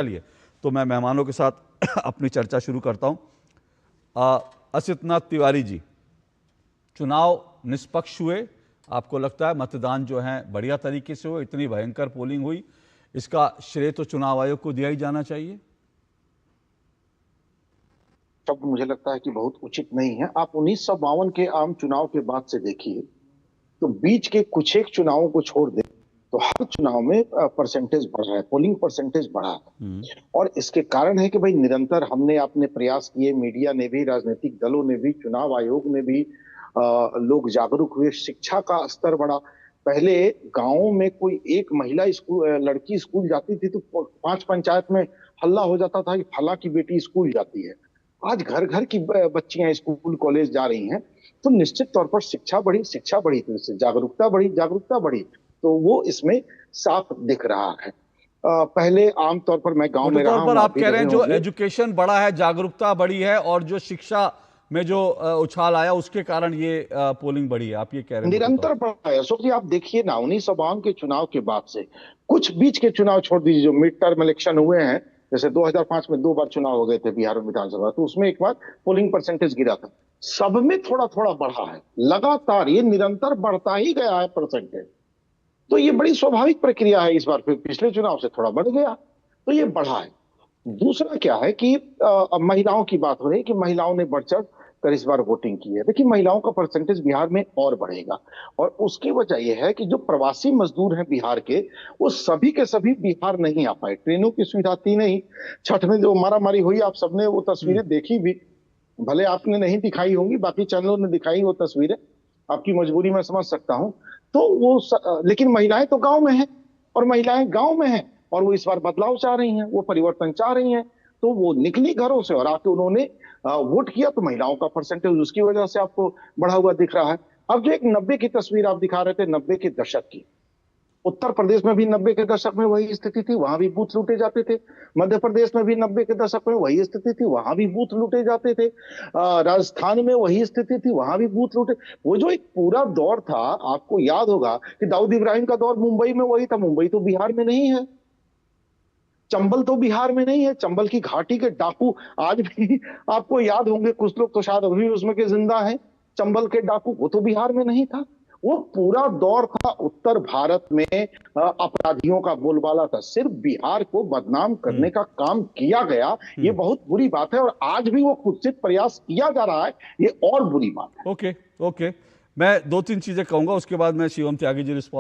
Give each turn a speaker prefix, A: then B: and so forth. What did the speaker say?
A: चलिए, तो मैं मेहमानों के साथ अपनी चर्चा शुरू करता हूं। असितनाथ तिवारी जी, चुनाव निष्पक्ष हुए? आपको लगता है मतदान जो है बढ़िया तरीके से हुआ? इतनी भयंकर पोलिंग हुई, इसका श्रेय तो चुनाव आयोग को दिया ही जाना चाहिए।
B: शब्द मुझे लगता है कि बहुत उचित नहीं है। आप 1952 के आम चुनाव के बाद से देखिए, तो बीच के कुछ एक चुनावों को छोड़ दें तो हर चुनाव में परसेंटेज बढ़ रहा है, पोलिंग परसेंटेज बढ़ा है। और इसके कारण है कि भाई निरंतर हमने अपने प्रयास किए, मीडिया ने भी, राजनीतिक दलों ने भी, चुनाव आयोग ने भी, लोग जागरूक हुए, शिक्षा का स्तर बढ़ा। पहले गांवों में कोई एक महिला स्कूल लड़की स्कूल जाती थी तो 5 पंचायत में हल्ला हो जाता था कि फला की बेटी स्कूल जाती है। आज घर घर की बच्चियां स्कूल कॉलेज जा रही हैं। तो निश्चित तौर पर शिक्षा बढ़ी तो इससे जागरूकता बढ़ी तो वो इसमें साफ दिख रहा है। पहले आमतौर पर मैं गांव
A: मोटे
B: में
A: तौर
B: रहा
A: पर
B: हूं, आप
A: आप
B: भी
A: कह रहे
B: रहे
A: हैं जो
B: होंगे।
A: एजुकेशन बढ़ा है, जागरूकता बढ़ी है, और जो शिक्षा में जो उछाल आया उसके कारण ये पोलिंग बढ़ी है, आप ये कह रहे हैं मोटे तौर
B: निरंतर बढ़ा है अशोक जी। आप देखिए ना, 1952 के चुनाव के बाद से कुछ बीच के चुनाव छोड़ दीजिए, जो मिड टर्म इलेक्शन हुए हैं, जैसे 2005 में 2 बार चुनाव हो गए थे बिहार में विधानसभा, तो उसमें एक बार पोलिंग परसेंटेज गिरा था। सब में थोड़ा थोड़ा बढ़ा है, लगातार ये निरंतर बढ़ता ही गया है परसेंटेज। तो ये बड़ी स्वाभाविक प्रक्रिया है। इस बार फिर पिछले चुनाव से थोड़ा बढ़ गया, तो ये बढ़ा है। दूसरा क्या है कि अब महिलाओं की बात हो रही है कि महिलाओं ने बढ़ चढ़ कर इस बार वोटिंग की है। देखिए, महिलाओं का परसेंटेज बिहार में और बढ़ेगा, और उसकी वजह यह है कि जो प्रवासी मजदूर हैं बिहार के, वो सभी के सभी बिहार नहीं आ पाए। ट्रेनों की सुविधा थी नहीं। छठ में जो मारामारी हुई, आप सबने वो
A: पर।
B: तस्वीरें देखी भी, भले आपने नहीं दिखाई होंगी, बाकी चैनलों ने दिखाई वो तस्वीरें। आपकी मजबूरी मैं समझ सकता हूं। तो लेकिन महिलाएं तो गांव में हैं, और महिलाएं गांव में हैं, और वो इस बार बदलाव चाह रही हैं, वो परिवर्तन चाह रही हैं। तो वो निकली घरों से और आके उन्होंने वोट किया, तो महिलाओं का परसेंटेज उसकी वजह से आपको बढ़ा हुआ दिख रहा है। अब जो एक 90 की तस्वीर आप दिखा रहे थे, 90 के दशक की, उत्तर प्रदेश में भी 90 के दशक में वही स्थिति थी, वहां भी बूथ लूटे जाते थे। मध्य प्रदेश में भी 90 के दशक में वही स्थिति थी, वहां भी बूथ लूटे जाते थे। राजस्थान में वही स्थिति थी, वहां भी बूथ लूटे। वो जो एक पूरा दौर था, आपको याद होगा कि दाऊद इब्राहिम का दौर मुंबई में वही था। मुंबई तो बिहार में नहीं है, चंबल तो बिहार में नहीं है। चंबल की घाटी के डाकू आज भी आपको याद होंगे, कुछ लोग तो शायद अभी उसमें के जिंदा हैं। चंबल के डाकू, वो तो बिहार में नहीं था। वो पूरा दौर था उत्तर भारत में अपराधियों का बोलबाला था। सिर्फ बिहार को बदनाम करने का काम किया गया, ये बहुत बुरी बात है, और आज भी वो कुत्सित प्रयास किया जा रहा है, ये और बुरी बात है।
A: ओके, ओके, मैं दो तीन चीजें कहूंगा, उसके बाद मैं शिवम त्यागी जी रिस्पॉन्स